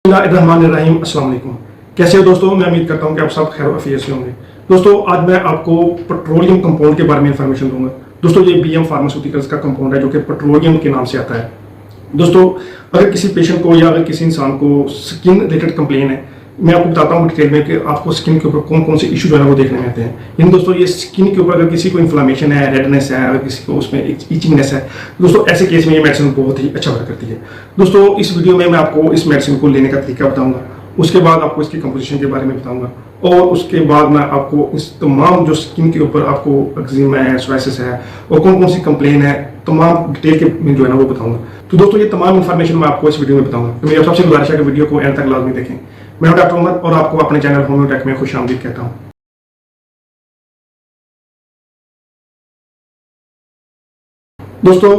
बिस्मिल्लाहिर्रहमानिर्रहीम। अस्सलाम वालेकुम। कैसे हो दोस्तों? मैं उम्मीद करता हूं कि आप सब खैर आफियत से होंगे। दोस्तों आज मैं आपको पेट्रोलियम कंपाउंड के बारे में इंफॉर्मेशन दूंगा। दोस्तों ये बीएम फार्मास्यूटिकल्स का कंपाउंड है जो कि पेट्रोलियम के नाम से आता है। दोस्तों अगर किसी पेशेंट को या अगर किसी इंसान को स्किन रिलेटेड कंप्लेन है, मैं आपको बताता हूँ डिटेल में कि आपको स्किन के ऊपर कौन कौन से इशू जो है वो देखने में आते हैं। इन दोस्तों ये स्किन के ऊपर अगर किसी को इन्फ्लामेशन है, रेडनेस है, अगर किसी को उसमें इचिंगनेस है, दोस्तों ऐसे केस में ये मेडिसिन बहुत ही अच्छा वर्क करती है। दोस्तों इस वीडियो में मैं आपको इस मेडिसिन को लेने का तरीका बताऊंगा, उसके बाद आपको इसकी कंपोजिशन के बारे में बताऊंगा और उसके बाद मैं आपको इस तमाम जो स्किन के ऊपर आपको एक्जिमा है, सोराइसिस है और कौन कौन सी कंप्लेन है तमाम डिटेल के जो है ना वो बताऊंगा। तो दोस्तों ये तमाम इन्फॉर्मेशन मैं आपको इस वीडियो में बताऊंगा। तो मेरी सबसे गुजारिश है कि वीडियो को एंड तक लाजमी देखें। मैं डॉक्टर उमर और आपको अपने चैनल होम्योटेक में खुशामदीद कहता हूँ। दोस्तों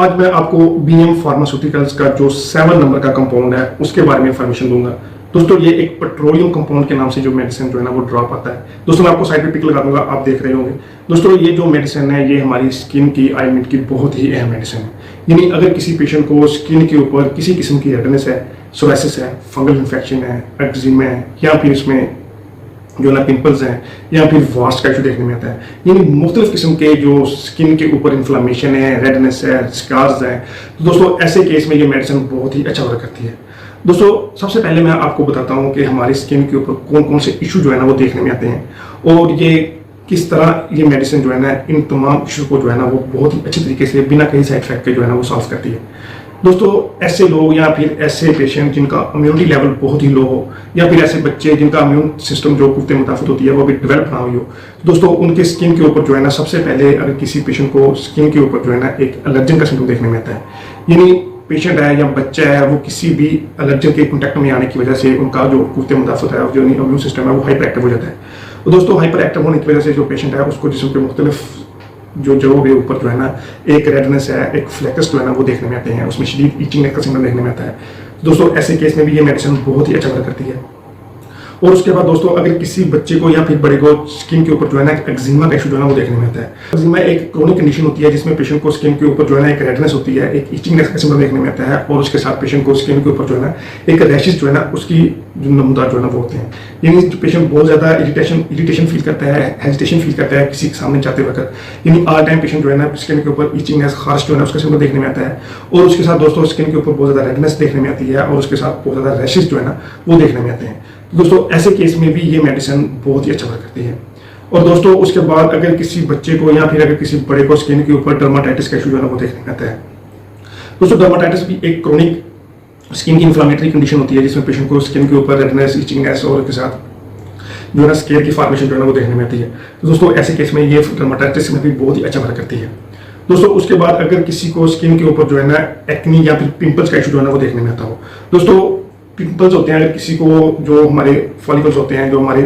आज मैं आपको बीएम फार्मास्यूटिकल्स का जो 7 नंबर का कंपाउंड है उसके बारे में इंफॉर्मेशन दूंगा। दोस्तों ये एक पेट्रोलियम कंपाउंड के नाम से जो मेडिसिन जो है ना वो ड्रॉप आता है। दोस्तों मैं आपको साइड पे पिक लगा दूंगा, आप देख रहे होंगे। दोस्तों ये जो मेडिसिन है ये हमारी स्किन की आइलमेंट की बहुत ही अहम मेडिसिन है। यानी अगर किसी पेशेंट को स्किन के ऊपर किसी किस्म की रेडनेस है, सोराइसिस है, फंगल इन्फेक्शन है, एक्जिमा है या फिर इसमें जो ना पिंपल्स हैं या फिर वास्ट का इशू देखने में आता है, यानी मुख्तलिफ किस्म के जो स्किन के ऊपर इन्फ्लामेशन है, रेडनेस है, स्कार्स हैं, तो दोस्तों ऐसे केस में ये मेडिसिन बहुत ही अच्छा वर्क करती है। दोस्तों सबसे पहले मैं आपको बताता हूँ कि हमारी स्किन के ऊपर कौन कौन से इशू जो है ना वो देखने में आते हैं और ये किस तरह ये मेडिसिन जो है ना इन तमाम इशू को जो है ना वो बहुत ही अच्छी तरीके से बिना कहीं साइड इफेक्ट के जो है ना वो सॉल्व करती है। दोस्तों ऐसे लोग या फिर ऐसे पेशेंट जिनका इम्यूनिटी लेवल बहुत ही लो हो या फिर ऐसे बच्चे जिनका इम्यून सिस्टम जो कुफ्ते मुताबिक होती है वो भी डेवलप ना हुई हो, दोस्तों उनके स्किन के ऊपर जो है ना सबसे पहले अगर किसी पेशेंट को स्किन के ऊपर जो है ना एक एलर्जन का सिम्टम देखने में आता है, यानी पेशेंट है या बच्चा है वो किसी भी एलर्जन के कॉन्टैक्ट में आने की वजह से उनका जो कुफ्ते मुताबिक होता है जो इम्यून सिस्टम है वो हाइपर एक्टिव हो जाता है। तो दोस्तों हाइपर एक्टिव होने की वजह से जो पेशेंट है उसको जिस्म के मुख्तलिफ जो जगहों के ऊपर जो है ना एक रेडनेस है, एक फ्लैक्स जो है ना वो देखने में आते हैं, उसमें शदीद इचिंगनेस का सिग्नल देखने में आता है। दोस्तों ऐसे केस में भी ये मेडिसिन बहुत ही अच्छा वर्क करती है। और उसके बाद दोस्तों अगर किसी बच्चे को या फिर बड़े को स्किन के ऊपर जो है ना एक्जिमा का इशू जो है ना वो देखने में आता है। एक्जिमा एक क्रोनिक कंडीशन होती है जिसमें पेशेंट को स्किन के ऊपर जो है ना एक रेडनेस होती है, एक इचिंगनेस का सिम्टम देखने में आता है और उसके साथ पेशेंट को स्किन के ऊपर जो है ना एक रैशेस जो है ना उसकी जो नमूदार जो है ना वो होते हैं। यानी पेशेंट बहुत ज्यादा इरिटेशन फील करता है, हेजिटेशन फील करता है किसी के सामने जाते वक्त, यानी ऑल टाइम पेशेंट जो है ना स्किन के ऊपर इचिंगनेस, खारिश जो है ना उसका सिम्टम देखने में आता है और उसके साथ दोस्तों स्किन के ऊपर बहुत ज्यादा रेडनेस देखने में आती है और उसके साथ बहुत ज्यादा रैशेस जो है ना वो देखने में आते हैं। दोस्तों ऐसे केस में भी ये मेडिसिन बहुत ही अच्छा वर्क करती है। और दोस्तों उसके बाद अगर किसी बच्चे को या फिर अगर किसी बड़े को स्किन के ऊपर डर्माटाइटिस का इशू जो है ना वो देखने में आता है। दोस्तों डर्माटाइटिस भी एक क्रोनिक स्किन की इन्फ्लामेटरी कंडीशन होती है जिसमें पेशेंट को स्किन के ऊपर रेडनेस, इचिंगनेस और के साथ जो है ना स्केयर की फॉर्मेशन जो है ना वो देखने में आती है। तो दोस्तों ऐसे केस में ये डर्माटाइटिस में भी बहुत ही अच्छा वर्क करती है। दोस्तों उसके बाद अगर किसी को स्किन के ऊपर जो है ना एक्नी या फिर पिंपल्स का इशू जो है ना वो देखने में आता हो, दोस्तों पिंपल्स होते हैं अगर किसी को जो हमारे फॉलिकल्स होते हैं जो हमारे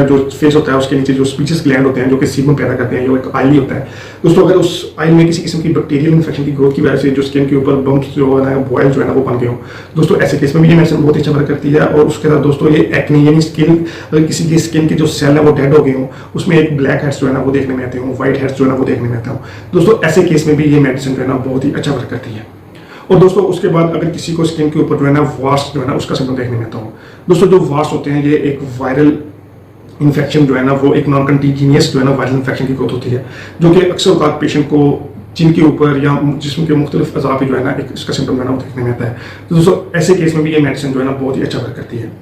जो फेस होता है उसके नीचे जो स्पीचेस ग्लैंड होते हैं जो कि सीबम पैदा करते हैं, जो एक आइली होता है। दोस्तों अगर उस आइल में किसी किस्म की बैक्टीरियल इन्फेक्शन की ग्रोथ की वजह से जो स्किन के ऊपर बम्प्स जो है ना बॉयल जो है ना वो बन गए हो, दोस्तों ऐसे केस में भी ये मेडिसिन बहुत अच्छा वर्क करती है। और उसके साथ दोस्तों ये एक्नी यानी स्किन अगर किसी की स्किन के जो सेल है वो डेड हो गए हो, उसमें एक ब्लैक हेड्स जो है ना वो देखने में आते हो, व्हाइट हेड्स जो है ना वो देखने में आता हो, दोस्तों ऐसे केस में भी ये मेडिसिन जो है ना बहुत ही अच्छा वर्क करती है। और दोस्तों उसके बाद अगर किसी को स्किन के ऊपर जो है ना वास्ट जो है ना उसका सिम्टम देखने में आता हो, दोस्तों जो वास्ट होते हैं ये एक वायरल इन्फेक्शन जो है ना वो एक नॉन कंटीजिनियस जो है ना वायरल इन्फेक्शन की ग्रोथ होती है जो कि अक्सर औकात पेशेंट को जिनके ऊपर या जिस्म के मुख्तलिफ अज़ा पे जो है ना एक इसका सिम्टम जो है ना वो देखने में आता है। तो दोस्तों ऐसे केस में भी ये मेडिसिन जो है ना बहुत ही अच्छा वर्क करती है।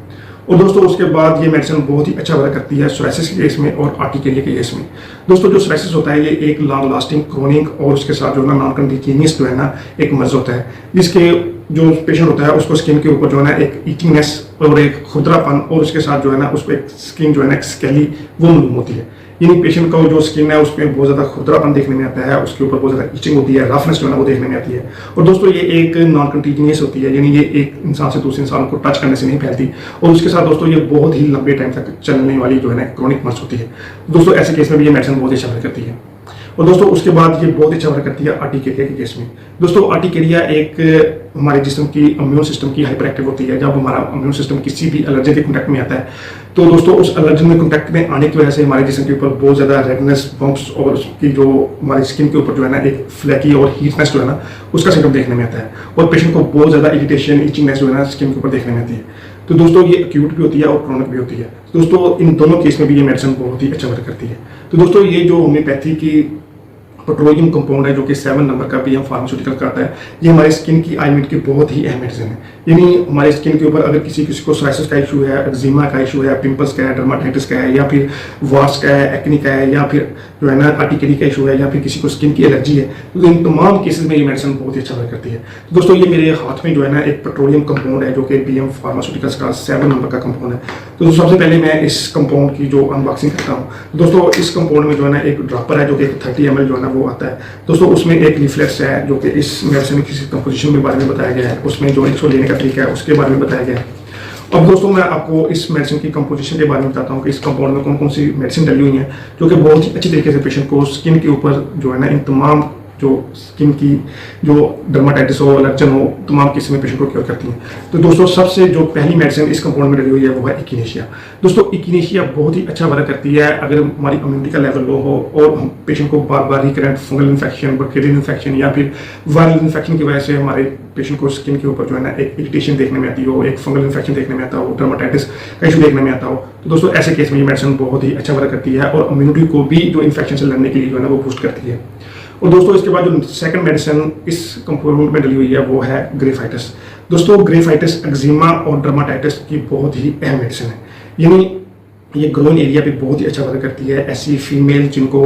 और दोस्तों उसके बाद ये मेडिसिन बहुत ही अच्छा वर्क करती है सोराइसिस के केस में और आर्टिकेरिया के केस में। दोस्तों जो सोराइसिस होता है ये एक लॉन्ग लास्टिंग क्रोनिक और उसके साथ जो है ना नॉन कंटीजिनियस जो है ना एक मर्ज होता है जिसके जो पेशेंट होता है उसको स्किन के ऊपर जो है ना एक इचिंगनेस और एक खुरदरापन और उसके साथ जो है ना उसको एक स्किन जो है ना एक स्केली वो मालूम होती है। यानी पेशेंट का जो स्किन है उसमें बहुत ज़्यादा खुरदरापन देखने में आता है, उसके ऊपर बहुत ज़्यादा इचिंग होती है, रफनेस जो है ना वो देखने में आती है। और दोस्तों ये एक नॉन कंटीजिनियस होती है, यानी ये एक इंसान से दूसरे इंसान को टच करने से नहीं फैलती और उसके साथ दोस्तों ये बहुत ही लंबे टाइम तक चलने वाली जो है ना क्रोनिक मर्ज होती है। दोस्तों ऐसे केस में भी ये मेडिसिन बहुत अच्छा वर्क करती है। और दोस्तों उसके बाद ये बहुत अच्छा वर्क करती है आर्टिकेरिया के केस में। दोस्तों आर्टिकेरिया एक हमारे जिस्म की इम्यून सिस्टम की हाइपर एक्टिव होती है। जब हमारा इम्यून सिस्टम किसी भी एलर्जन के कॉन्टैक्ट में आता है तो दोस्तों उस एलर्जन में कॉन्टैक्ट में आने की वजह से हमारे जिस्म के ऊपर बहुत ज़्यादा रेडनेस, बम्प्स और उसकी जो हमारी स्किन के ऊपर जो है ना एक फ्लैकी और हीटनेस जो है ना उसका सिम्टम देखने में आता है, और पेशेंट को बहुत ज़्यादा इरिटेशन, इचिंगनेस जो है ना स्किन के ऊपर देखने में आती है। तो दोस्तों ये एक्यूट भी होती है और क्रोनिक भी होती है। दोस्तों इन दोनों केस में भी ये मेडिसिन बहुत ही अच्छा वर्क करती है। तो दोस्तों ये जो होम्योपैथी की पेट्रोलियम कंपाउंड है जो कि 7 नंबर का बीएम फार्मास्यूटिकल का आता है, ये हमारे स्किन की आईमेट की बहुत ही अहम मेडिसिन है। यानी हमारे स्किन के ऊपर अगर किसी को सोराइसिस का इशू है, एक्जिमा का इशू है, पिंपल्स का है, डर्माटाइटिस का है, या फिर वार्स का है, एक्नी का है, या फिर जो है ना आर्टिकेरी का इशू है, या फिर किसी को स्किन की एलर्जी है, तो इन तमाम केसेस में ये मेडिसिन बहुत ही अच्छा वर्क करती है। तो दोस्तों ये मेरे हाथ में जो है ना एक पेट्रोलियम कंपाउंड है जो कि बीएम फार्मास्यूटिकल्स का 7 नंबर का कंपाउंड है। तो सबसे पहले मैं इस कंपाउंड की जो अनबॉक्सिंग करता हूँ। दोस्तों इस कंपाउंड में जो है ना एक ड्रॉपर है जो कि 30 ml जो है ना वो आता है। दोस्तों उसमें एक लीफलेट्स है जो कि इस मेडिसिन की कंपोजिशन के बारे में बताया गया है, उसमें जो इसको लेने का तरीका है उसके बारे में बताया गया है। अब दोस्तों मैं आपको इस मेडिसिन की कंपोजिशन के बारे में बताता हूँ कि इस कंपाउंड में कौन कौन सी मेडिसिन डली हुई है जो कि बहुत ही अच्छी तरीके से पेशेंट को स्किन के ऊपर जो है ना इन तमाम जो स्किन की जो डर्माटाइटिस हो, एलर्जन हो, तमाम किस्म में पेशेंट को क्योर करती हैं। तो दोस्तों सबसे जो पहली मेडिसिन इस कंपाउंड में डली हुई है वो है इकिनेशिया। दोस्तों इकिनेशिया बहुत ही अच्छा वर्क करती है अगर हमारी इम्यूनिटी का लेवल लो हो और हम पेशेंट को बार बार recurrent fungal infection, bacterial infection या फिर वायरल इन्फेक्शन की वजह से हमारे पेशेंट को स्किन के ऊपर जो है ना एक इरिटेशन देखने में आती हो, एक फंगल इन्फेक्शन देखने में आता हो, डर्माटाइटिस का इशू देखने में आता हो, तो दोस्तों ऐसे केस में ये मेडिसिन बहुत ही अच्छा वर्क करती है और इम्यूनिटी को भी जो इन्फेक्शन से लड़ने के लिए जो है ना वो बूस्ट करती है। और दोस्तों इसके बाद जो सेकंड मेडिसिन इस कंपाउंड में डली हुई है वो है ग्रेफाइटिस। दोस्तों ग्रेफाइटिस एक्जिमा और डर्माटाइटिस की बहुत ही अहम मेडिसिन है। यानी ये ग्रोन एरिया पे बहुत ही अच्छा वर्क करती है। ऐसी फीमेल जिनको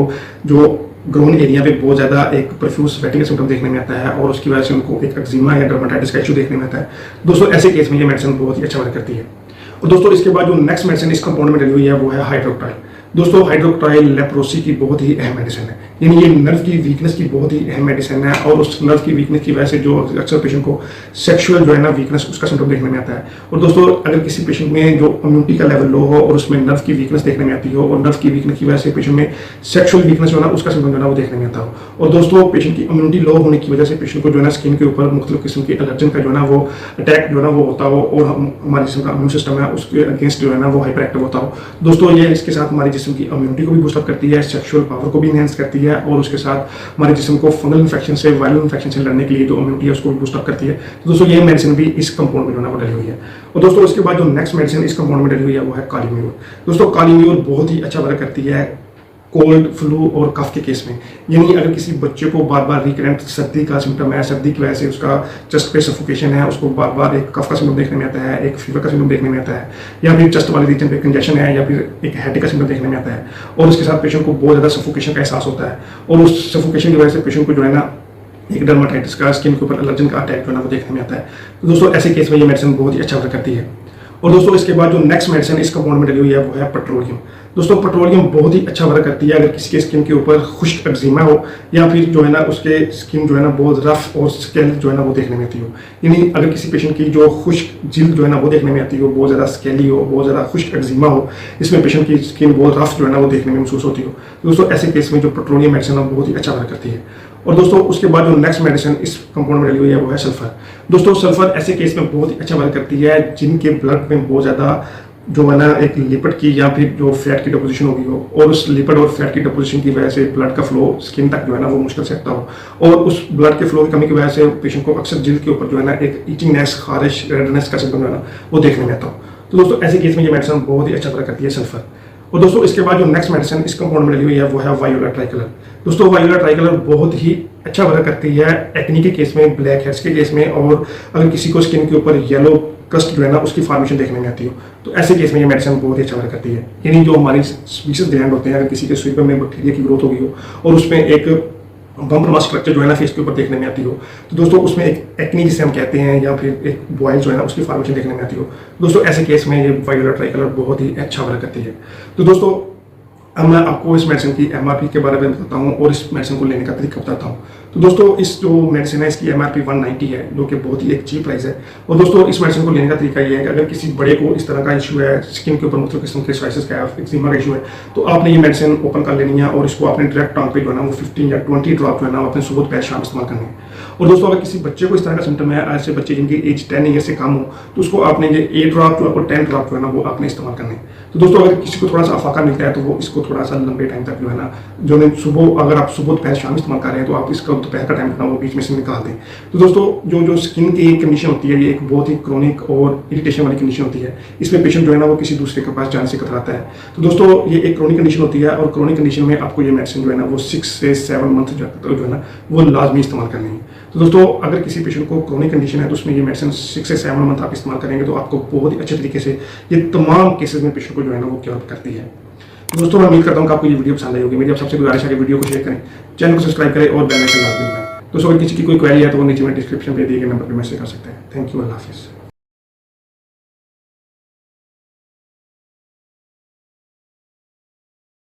जो ग्रोन एरिया पे बहुत ज़्यादा एक प्रोफ्यूज स्वेटिंग का सिम्टम देखने में आता है और उसकी वजह से उनको एक एक्जिमा या डर्माटाइटिस का इशू देखने में आता है, दोस्तों ऐसे केस में ये मेडिसिन बहुत ही अच्छा वर्क करती है। और दोस्तों इसके बाद जो नेक्स्ट मेडिसिन इस कंपाउंड में डली हुई है वो है हाइड्रोक्टाइल। दोस्तों हाइड्रोक्टाइल लेप्रोसी की बहुत ही अहम मेडिसिन है। यानी ये नर्व की वीकनेस की बहुत ही अहम मेडिसिन है और उस नर्व की वीकनेस की वजह से जो अक्सर पेशेंट को सेक्सुअल जो है ना वीकनेस उसका सिम्टम देखने में आता है। और दोस्तों अगर किसी पेशेंट में जो इम्यूनिटी का लेवल लो हो और उसमें नर्व की वीकनेस देखने में आती हो और नर्व की वीकनेस की वजह से पेशेंट में सेक्सुअल वीकनेस जो है ना उसका सिम्टम जो है ना वो देखने में आता हो, और दोस्तों पेशेंट की इम्यूनिटी लो होने की वजह से पेशेंट को जो है ना स्किन के ऊपर मुख्तलिफ किस्म के एलर्जन का जो है ना वो अटैक जो है ना वो होता हो और हमारे जिस्म का इम्यून सिस्टम है उसके अगेंस्ट जो है ना वो हाइपर एक्टिव होता हो। दोस्तों ये इसके साथ हमारे जिस्म की इम्यूनिटी को भी बूस्ट अप करती है, सेक्सुअल पावर को भी इनहेंस करती है और उसके साथ हमारे जिस्म को फंगल इन्फेक्शन से, वायरल इन्फेक्शन से लड़ने के लिए जो इम्यूनिटी है उसको भी बूस्ट अप करती है। तो दोस्तों ये मेडिसिन भी इस कंपाउंड में जो है वो डली हुई है। और दोस्तों इसके बाद जो नेक्स्ट मेडिसिन इस कंपाउंड में डली हुई है वो है कालीम्यूर। दोस्तों कालीम्यूर बहुत ही अच्छा वर्क करती है कोल्ड, फ्लू और कफ के केस में। यानी अगर किसी बच्चे को बार बार रिकरेंट सर्दी का सिम्टम है, सर्दी की वजह से उसका चेस्ट पे सफोकेशन है, उसको बार बार एक कफ का सिम्टम देखने में आता है, एक फीवर का सिम्टम देखने में आता है, या फिर चेस्ट वाले रीजन पे कंजेशन है, या फिर एक हेडेक का सिम्टम देखने में आता है और उसके साथ पेशेंट को बहुत ज़्यादा सफोकेशन का एहसास होता है और उस सफोकेशन की वजह से पेशेंट को जो है ना एक डर्माटाइटिस का, स्किन के ऊपर एलर्जन का अटैक जो है ना वो देखने में आता है। तो दोस्तों ऐसे केस में ये मेडिसिन बहुत ही अच्छा वर्क करती है। और दोस्तों इसके बाद जो नेक्स्ट मेडिसिन इस कंपाउंड में डली हुई है वो है पेट्रोलियम। दोस्तों पेट्रोलियम बहुत ही अच्छा वर्क करती है अगर किसी के स्किन के ऊपर खुश्क एक्जिमा हो या फिर जो है ना उसके स्किन जो है ना बहुत रफ और स्केल जो है ना वो देखने में आती हो। यानी अगर किसी पेशेंट की जो खुश्क जिल्द जो है ना वो देखने में आती हो, बहुत ज़्यादा स्केली हो, बहुत ज़्यादा खुश्क एक्जिमा हो, इसमें पेशेंट की स्किन बहुत रफ जो है ना वो देखने में महसूस होती हो, तो दोस्तों ऐसे केस में जो पेट्रोलियम मेडिसिन है बहुत ही अच्छा वर्क करती है। और दोस्तों उसके बाद जो नेक्स्ट मेडिसिन इस कंपाउंड में डली हुई है वो है सल्फर। दोस्तों सल्फर ऐसे केस में बहुत ही अच्छा वर्क करती है जिनके ब्लड में बहुत ज़्यादा जो है ना एक लिपिड की या फिर जो फैट की डिपोजिशन होगी हो और उस लिपिड और फैट की डिपोजिशन की वजह से ब्लड का फ्लो स्किन तक जो है ना वो मुश्किल से आता हो और उस ब्लड के फ्लो की कमी की वजह से पेशेंट को अक्सर जिल्द के ऊपर जो है ना एक इचिंगनेस, खारिश, रेडनेस का सिम्टम जो है ना वो देखने में आता हो। तो दोस्तों ऐसे केस में ये मेडिसिन बहुत ही अच्छा वर्क करती है सल्फर। और दोस्तों इसके बाद जो नेक्स्ट मेडिसिन इस कंपाउंड में डली हुई है वो है वायोला ट्राइकलर। दोस्तों वायोला ट्राइकलर बहुत ही अच्छा वर्क करती है एक्नी के केस में, ब्लैक हेड्स के केस में, और अगर किसी को स्किन के ऊपर येलो क्रस्ट जो है ना उसकी फॉर्मेशन देखने में आती हो तो ऐसे केस में ये मेडिसिन बहुत ही अच्छा वर्क करती है। यानी जो हमारी स्पीसीज ग्लैंड होते हैं, अगर किसी के स्वीपर में बैक्टीरिया की ग्रोथ होगी हो और उसमें एक बम्पर स्ट्रक्चर जो है ना फेस के ऊपर देखने में आती हो तो दोस्तों उसमें एक एक्नी जिसे हम कहते हैं या फिर एक बॉयल जो है ना उसकी फॉर्मेशन देखने में आती हो, दोस्तों ऐसे केस में ये वायोला ट्राइकलर बहुत ही अच्छा वर्क करती है। तो दोस्तों अब मैं आपको इस मेडिसिन की एमआरपी के बारे में बताता हूँ और इस मेडिसिन को लेने का तरीका बताता हूँ। तो दोस्तों इस जो मेडिसिन है इसकी MRP 190 है, जो कि बहुत ही एक चीप प्राइस है। और दोस्तों इस मेडिसिन को लेने का तरीका ये है कि अगर किसी बड़े को इस तरह का इशू है, स्किन के ऊपर मुख्तलिफ किस्म के सोराइसिस का एक्जिमा का इशू है, तो आपने ये मेडिसिन ओपन कर लेनी है और इसको अपने डायरेक्ट टंग पे जो है ना वो 15 या 20 ड्रॉप जो है ना अपने सुबह दोपहर शाम इस्तेमाल करनी है। और दोस्तों अगर किसी बच्चे को इस तरह का सिम्टम है, ऐसे बच्चे जिनकी एज 10 ईयर से कम हो, तो उसको आपने ये 8 ड्रॉप और 10 ड्रॉप जो है ना वो आपने इस्तेमाल करने हैं। तो दोस्तों अगर किसी को थोड़ा सा अफाका मिलता है तो वो इसको थोड़ा सा लंबे टाइम तक जो है ना, जो दिन सुबह अगर आप सुबह दोपहर शाम इस्तेमाल कर रहे हैं तो आप इसका दोपहर का टाइम वो बीच में से निकाल दें। तो दोस्तों जो स्किन की कंडीशन होती है ये एक बहुत ही क्रोनिक और इरिटेशन वाली कंडीशन होती है। इसमें पेशेंट जो है ना वो किसी दूसरे के पास जाने से कतराता है। तो दोस्तों ये एक क्रोनिक कंडीशन होती है और क्रोनिक कंडीशन में आपको ये मेडिसिन जो है ना वो 6 से 7 मंथ जो है ना वो लाजमी इस्तेमाल करनी है। तो दोस्तों अगर किसी पेशेंट को क्रोनिक कंडीशन है तो उसमें ये मेडिसिन 6 से 7 मंथ आप इस्तेमाल करेंगे तो आपको बहुत ही अच्छे तरीके से ये तमाम केसेस में पेशेंट को जो है ना वो क्योर करती है। तो दोस्तों मैं उम्मीद करता हूँ कि आपको ये वीडियो पसंद आई होगी। मेरी आप सबसे गुजारिश है कि वीडियो को शेयर करें, चैनल को सब्सक्राइब करें और बेल आइकन दबाएं। दोस्तों अगर किसी की कोई क्वेरी है तो वो नीचे में डिस्क्रिप्शन पे दिए गए नंबर पर मैसेज कर सकते हैं। थैंक यू, अल्लाह हाफिज़।